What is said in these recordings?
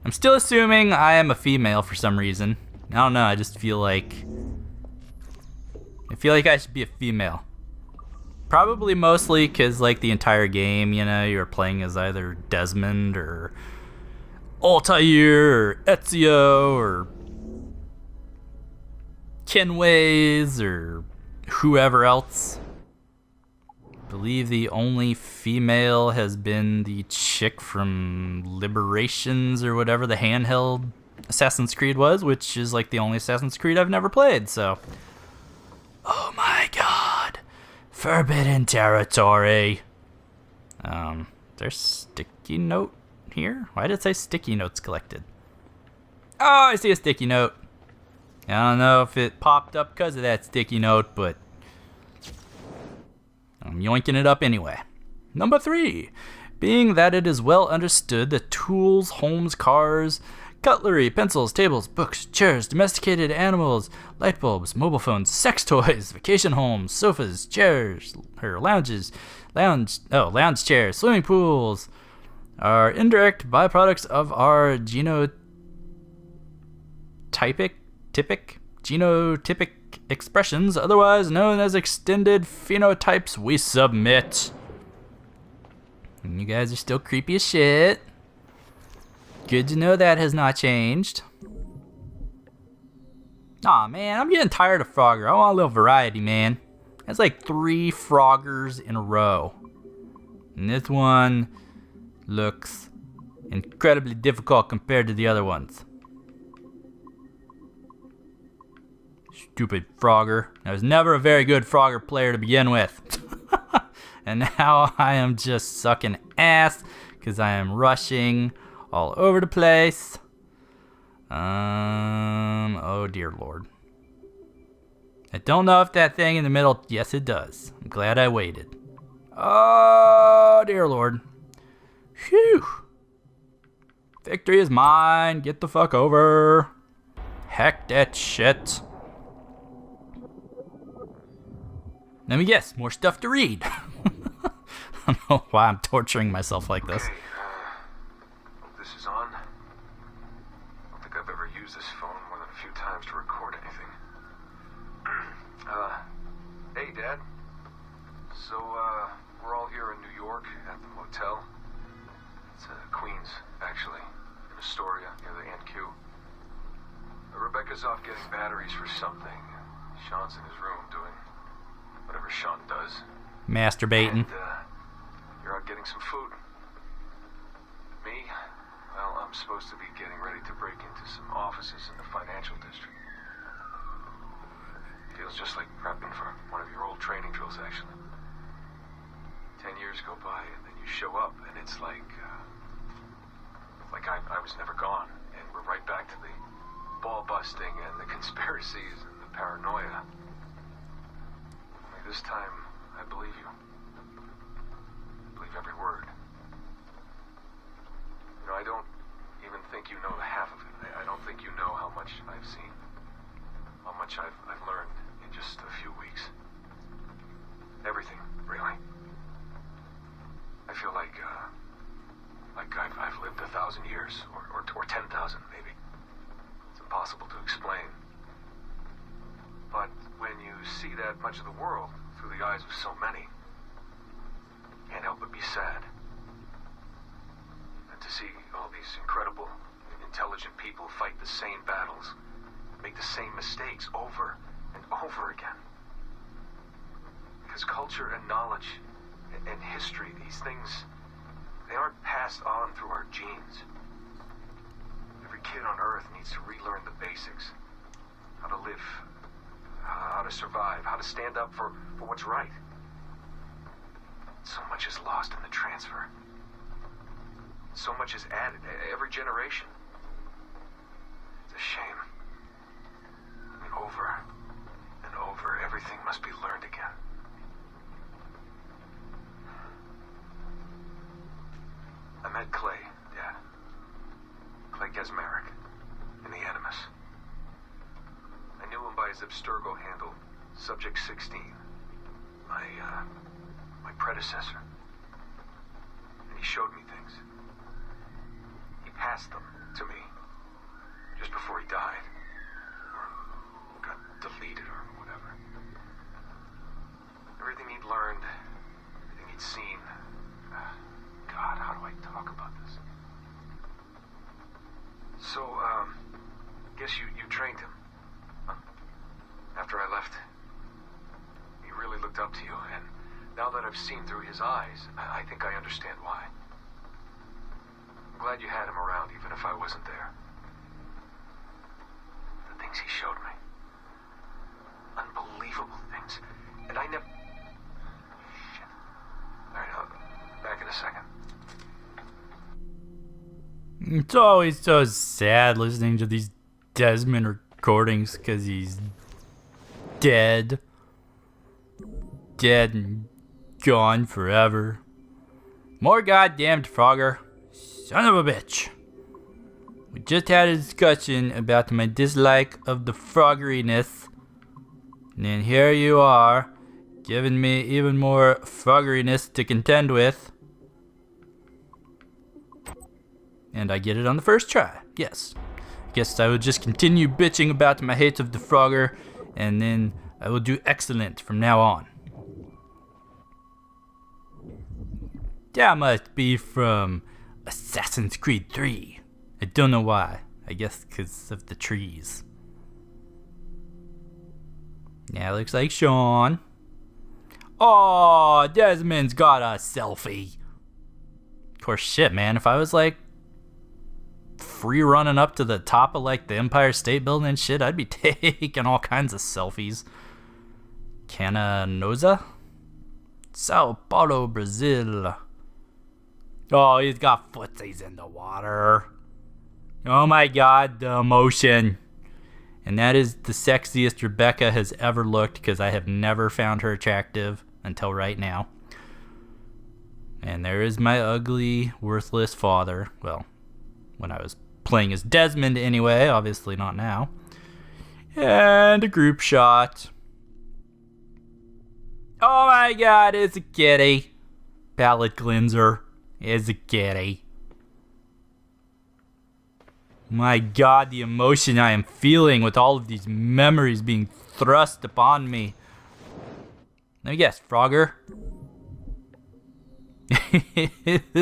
I'm still assuming I am a female for some reason. I don't know, I just feel like... I should be a female. Probably mostly because, like, the entire game, you know, you're playing as either Desmond or Altair or Ezio or Kenways or whoever else. I believe the only female has been the chick from Liberations or whatever the handheld Assassin's Creed was, which is like the only Assassin's Creed I've never played, so. Oh my god. Forbidden territory. There's sticky note here? Why did it say sticky notes collected? Oh, I see a sticky note. I don't know if it popped up because of that sticky note, but I'm yoinking it up anyway. Number 3. Being that it is well understood that tools, homes, cars, cutlery, pencils, tables, books, chairs, domesticated animals, light bulbs, mobile phones, sex toys, vacation homes, sofas, chairs, or lounge chairs, swimming pools are indirect byproducts of our genotypic expressions, otherwise known as extended phenotypes, we submit. And you guys are still creepy as shit. Good to know that has not changed. Aw, man, I'm getting tired of Frogger. I want a little variety, man. That's like 3 Froggers in a row. And this one looks incredibly difficult compared to the other ones. Stupid Frogger. I was never a very good Frogger player to begin with. And now I am just sucking ass because I am rushing all over the place. Oh dear Lord. I don't know if that thing in the middle, yes it does. I'm glad I waited. Oh dear Lord. Phew. Victory is mine. Get the fuck over. Heck that shit. Let me guess, more stuff to read. I don't know why I'm torturing myself like this. This is on. I don't think I've ever used this phone more than a few times to record anything. Hey, Dad. So, we're all here in New York at the motel. It's Queens, actually, in Astoria, near the NQ. Rebecca's off getting batteries for something. Sean's in his room doing whatever Sean does. Masturbating. And, you're out getting some food. Me? Well, I'm supposed to be getting ready to break into some offices in the financial district. Feels just like prepping for one of your old training drills, actually. 10 years go by, and then you show up, and it's like I was never gone, and we're right back to the ball busting and the conspiracies and the paranoia. Only this time, I believe you. Believe every word. You know, I don't even think you know the half of it. I don't think you know how much I've seen. How much I've learned in just a few weeks. Everything, really. I feel like I've lived 1,000 years, or 10,000 maybe. It's impossible to explain. But when you see that much of the world through the eyes of so many, can't help but be sad. And to see all these incredible, intelligent people fight the same battles, make the same mistakes over and over again. Because culture and knowledge and history, these things, they aren't passed on through our genes. Every kid on Earth needs to relearn the basics. How to live, how to survive, how to stand up for what's right. So much is lost in the transfer. So much is added every generation. It's a shame. I mean, over and over, everything must be learned again. I met Clay, Dad. Clay Gesmerick, in the Animus. I knew him by his Abstergo handle, Subject 16. My predecessor. And he showed me things. He passed them. to me just before he died. Or got deleted or whatever. Everything he'd learned, everything he'd seen. God, how do I talk about this? So, guess you trained him. Huh? After I left, he really looked up to you, and now that I've seen through his eyes, I think I understand why. I'm glad you had him around, even if I wasn't there. The things he showed me. Unbelievable things. And I never... Shit. Alright, back in a second. It's always so sad listening to these Desmond recordings because he's dead. Dead and gone forever. More goddamned Frogger. Son of a bitch. We just had a discussion about my dislike of the froggeriness. And then here you are, giving me even more froggeriness to contend with. And I get it on the first try. Yes. Guess I will just continue bitching about my hate of the Frogger, and then I will do excellent from now on. That must be from Assassin's Creed 3. I don't know why. I guess because of the trees. Now looks like Sean. Oh, Desmond's got a selfie. Of course, shit, man. If I was like free running up to the top of like the Empire State Building and shit, I'd be taking all kinds of selfies. Canosa? Sao Paulo, Brazil. Oh, he's got footsies in the water. Oh my god, the emotion. And that is the sexiest Rebecca has ever looked, because I have never found her attractive until right now. And there is my ugly, worthless father. Well, when I was playing as Desmond anyway, obviously not now. And a group shot. Oh my god, it's a kitty. Palate cleanser. It's a kitty. My god, the emotion I am feeling with all of these memories being thrust upon me. Let me guess, Frogger?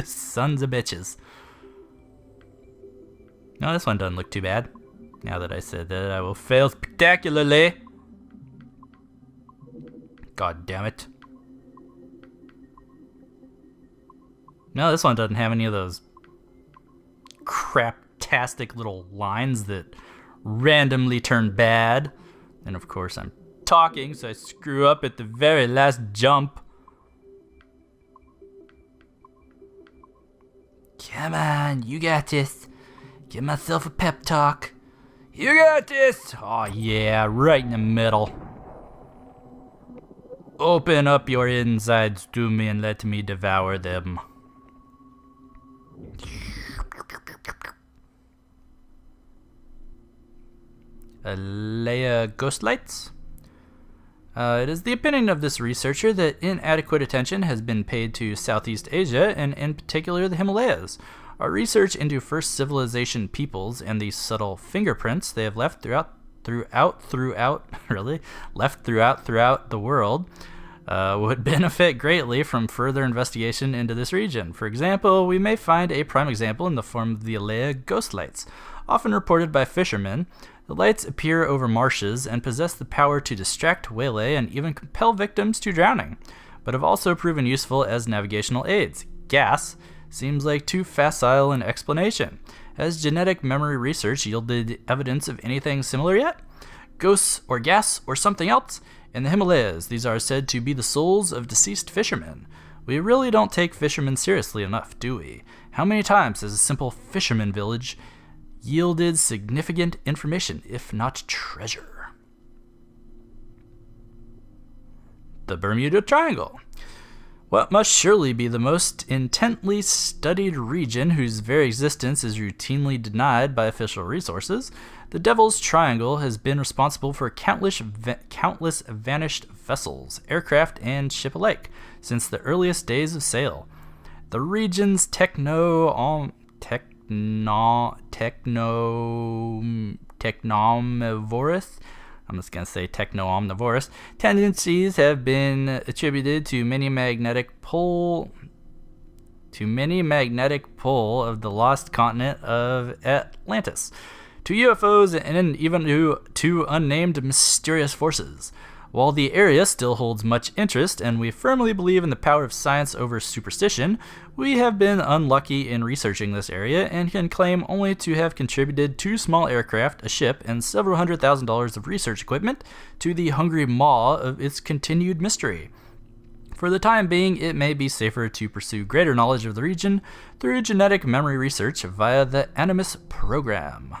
Sons of bitches. No, this one doesn't look too bad. Now that I said that, I will fail spectacularly. God damn it. No, this one doesn't have any of those craptastic little lines that randomly turn bad. And of course I'm talking, so I screw up at the very last jump. Come on, you got this. Give myself a pep talk. You got this. Oh yeah, right in the middle. Open up your insides to me and let me devour them. Leia Ghostlights. It is the opinion of this researcher that inadequate attention has been paid to Southeast Asia, and in particular the Himalayas. Our research into first civilization peoples and the subtle fingerprints they have left throughout the world would benefit greatly from further investigation into this region. For example, we may find a prime example in the form of the Leia Ghostlights, often reported by fishermen. The lights appear over marshes and possess the power to distract, waylay, and even compel victims to drowning, but have also proven useful as navigational aids. Gas seems like too facile an explanation. Has genetic memory research yielded evidence of anything similar yet? Ghosts or gas or something else? In the Himalayas, these are said to be the souls of deceased fishermen. We really don't take fishermen seriously enough, do we? How many times has a simple fisherman village yielded significant information, if not treasure? The Bermuda Triangle. What must surely be the most intently studied region whose very existence is routinely denied by official resources, the Devil's Triangle has been responsible for countless vanished vessels, aircraft, and ship alike since the earliest days of sail. The region's technological technomnivorous. I'm just going to say techno-omnivorous. Tendencies have been attributed to many magnetic pull of the lost continent of Atlantis, to UFOs, and even to unnamed mysterious forces. While the area still holds much interest and we firmly believe in the power of science over superstition, we have been unlucky in researching this area and can claim only to have contributed 2 small aircraft, a ship, and several $100,000 of research equipment to the hungry maw of its continued mystery. For the time being, it may be safer to pursue greater knowledge of the region through genetic memory research via the Animus program.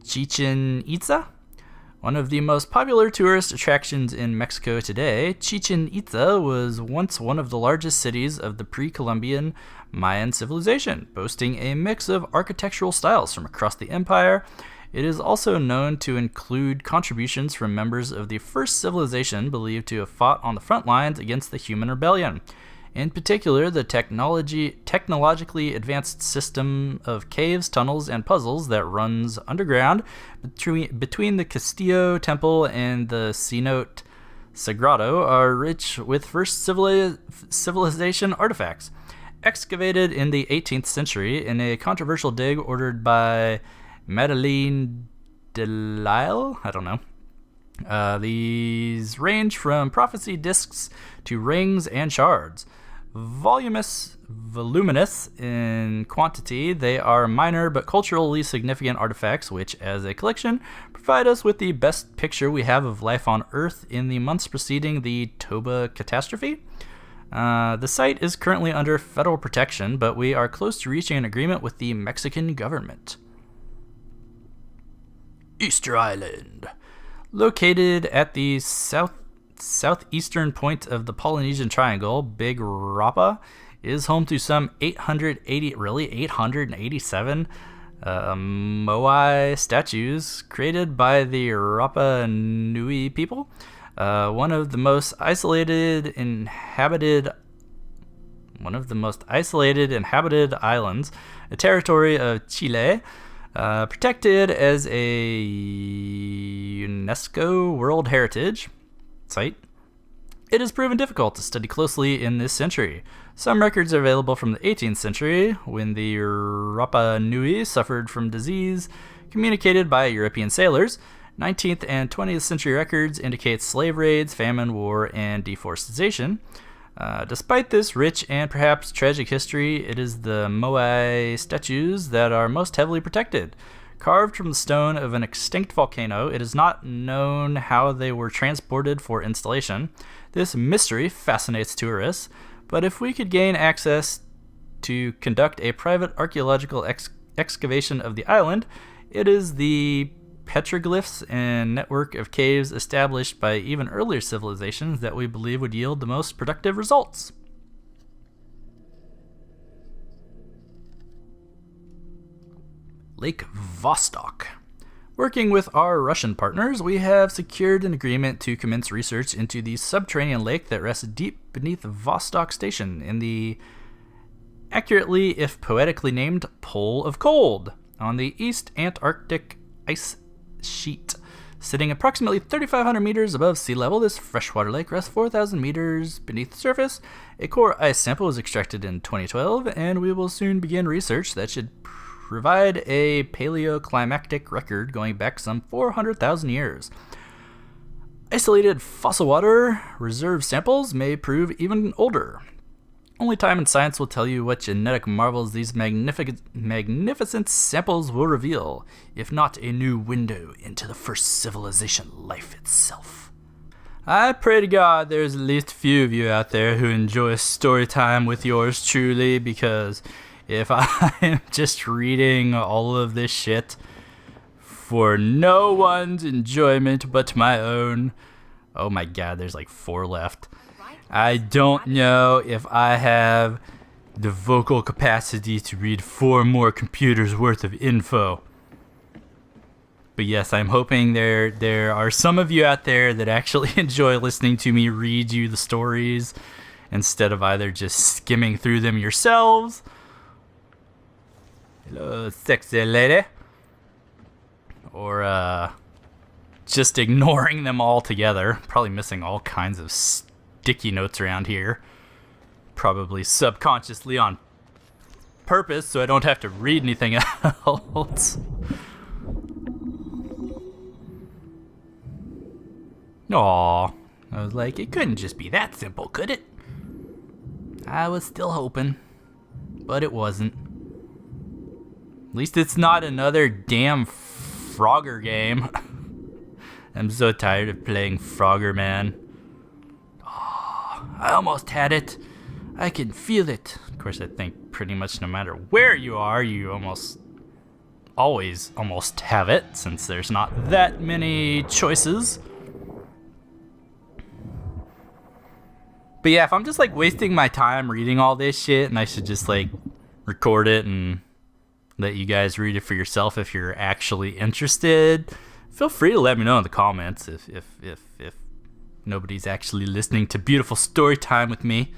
Chichen Itza? One of the most popular tourist attractions in Mexico today, Chichen Itza was once one of the largest cities of the pre-Columbian Mayan civilization, boasting a mix of architectural styles from across the empire. It is also known to include contributions from members of the first civilization believed to have fought on the front lines against the human rebellion. In particular, the technologically advanced system of caves, tunnels, and puzzles that runs underground between the Castillo Temple and the Cenote Sagrado are rich with first civilization artifacts. Excavated in the 18th century in a controversial dig ordered by Madeleine Delisle, I don't know. These range from prophecy discs to rings and shards. Voluminous in quantity, they are minor but culturally significant artifacts which, as a collection, provide us with the best picture we have of life on Earth in the months preceding the Toba catastrophe. The site is currently under federal protection, but we are close to reaching an agreement with the Mexican government. Easter Island. Located at the southeastern point of the Polynesian Triangle, Big Rapa is home to some 887 Moai statues created by the Rapa Nui people, one of the most isolated inhabited islands, a territory of Chile. Protected as a UNESCO World Heritage Site, it has proven difficult to study closely in this century. Some records are available from the 18th century, when the Rapa Nui suffered from disease communicated by European sailors. 19th and 20th century records indicate slave raids, famine, war, and deforestation. Despite this rich and perhaps tragic history, it is the Moai statues that are most heavily protected. Carved from the stone of an extinct volcano, it is not known how they were transported for installation. This mystery fascinates tourists, but if we could gain access to conduct a private archaeological excavation of the island, it is the petroglyphs and network of caves established by even earlier civilizations that we believe would yield the most productive results. Lake Vostok. Working with our Russian partners, we have secured an agreement to commence research into the subterranean lake that rests deep beneath Vostok Station in the accurately, if poetically named, Pole of Cold on the East Antarctic ice sheet. Sitting approximately 3,500 meters above sea level, this freshwater lake rests 4,000 meters beneath the surface. A core ice sample was extracted in 2012, and we will soon begin research that should provide a paleoclimatic record going back some 400,000 years. Isolated fossil water reserve samples may prove even older. Only time and science will tell you what genetic marvels these magnificent samples will reveal, if not a new window into the first civilization life itself. I pray to God there's at least a few of you out there who enjoy story time with yours truly, because if I am just reading all of this shit for no one's enjoyment but my own, oh my God, there's like 4 left. I don't know if I have the vocal capacity to read 4 more computers worth of info. But yes, I'm hoping there are some of you out there that actually enjoy listening to me read you the stories instead of either just skimming through them yourselves. Hello, sexy lady. Or just ignoring them altogether. Probably missing all kinds of sticky notes around here. Probably subconsciously on purpose, so I don't have to read anything else. Aw, I was like, it couldn't just be that simple, could it? I was still hoping, but it wasn't. At least it's not another damn Frogger game. I'm so tired of playing Frogger, man. Oh, I almost had it. I can feel it. Of course, I think pretty much no matter where you are, you always almost have it, since there's not that many choices. But yeah, if I'm just like wasting my time reading all this shit, and I should just like record it and let you guys read it for yourself if you're actually interested, feel free to let me know in the comments if nobody's actually listening to beautiful story time with me.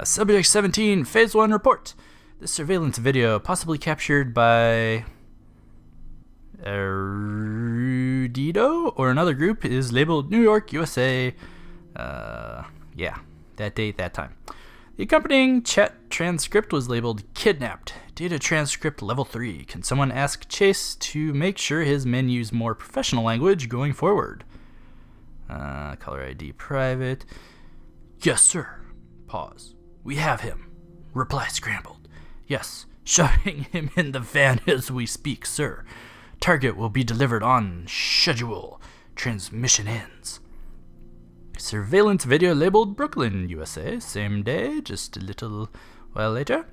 Subject 17, Phase 1 report. This surveillance video, possibly captured by Erudito or another group, is labeled New York, USA. Yeah, that date, that time. The accompanying chat transcript was labeled Kidnapped. Data transcript level 3. Can someone ask Chase to make sure his men use more professional language going forward? Caller ID private. Yes, sir. Pause. We have him. Reply scrambled. Yes, shoving him in the van as we speak, sir. Target will be delivered on schedule. Transmission ends. Surveillance video labeled Brooklyn, USA. Same day, just a little while later.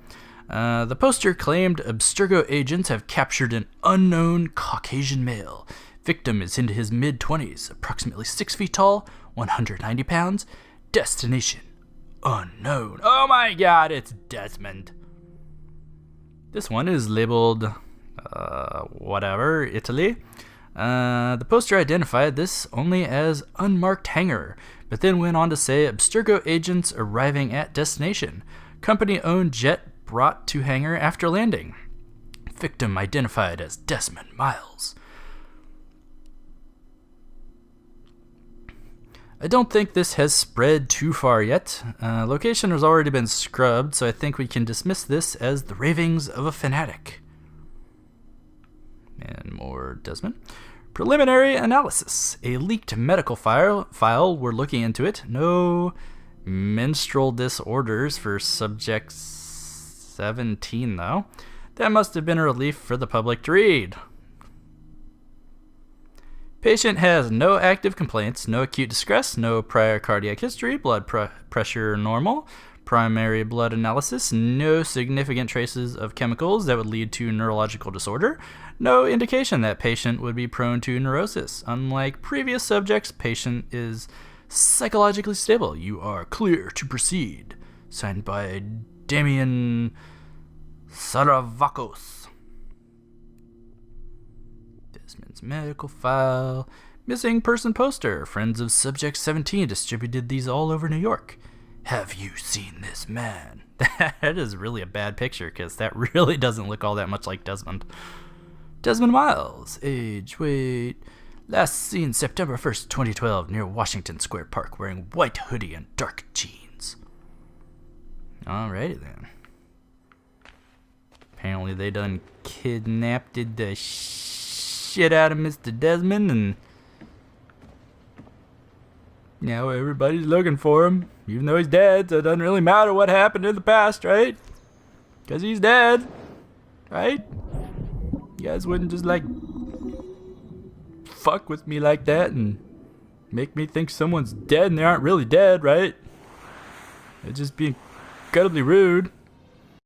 The poster claimed Abstergo agents have captured an unknown Caucasian male. Victim is into his mid-20s, approximately 6 feet tall, 190 pounds. Destination unknown. Oh my god, it's Desmond. This one is labeled, whatever, Italy. The poster identified this only as unmarked hangar, but then went on to say Abstergo agents arriving at destination. Company-owned jet brought to hangar after landing. Victim identified as Desmond Miles. I don't think this has spread too far yet. Location has already been scrubbed, so I think we can dismiss this as the ravings of a fanatic. And more Desmond. Preliminary analysis. A leaked medical file. We're looking into it. No menstrual disorders for subject 17, though. That must have been a relief for the public to read. Patient has no active complaints, no acute distress, no prior cardiac history, blood pressure normal, primary blood analysis, no significant traces of chemicals that would lead to neurological disorder, no indication that patient would be prone to neurosis. Unlike previous subjects, patient is psychologically stable. You are clear to proceed. Signed by Damian Saravakos. Desmond's medical file. Missing person poster. Friends of Subject 17 distributed these all over New York. Have you seen this man? That is really a bad picture, because that really doesn't look all that much like Desmond. Desmond Miles. Age, weight. Last seen September 1st, 2012, near Washington Square Park, wearing white hoodie and dark jeans. Alrighty then. Apparently they done kidnapped the shit out of Mr. Desmond, and now everybody's looking for him, even though he's dead, so it doesn't really matter what happened in the past, right? Because he's dead, right? You guys wouldn't just, like, fuck with me like that and make me think someone's dead and they aren't really dead, right? It'd just be incredibly rude.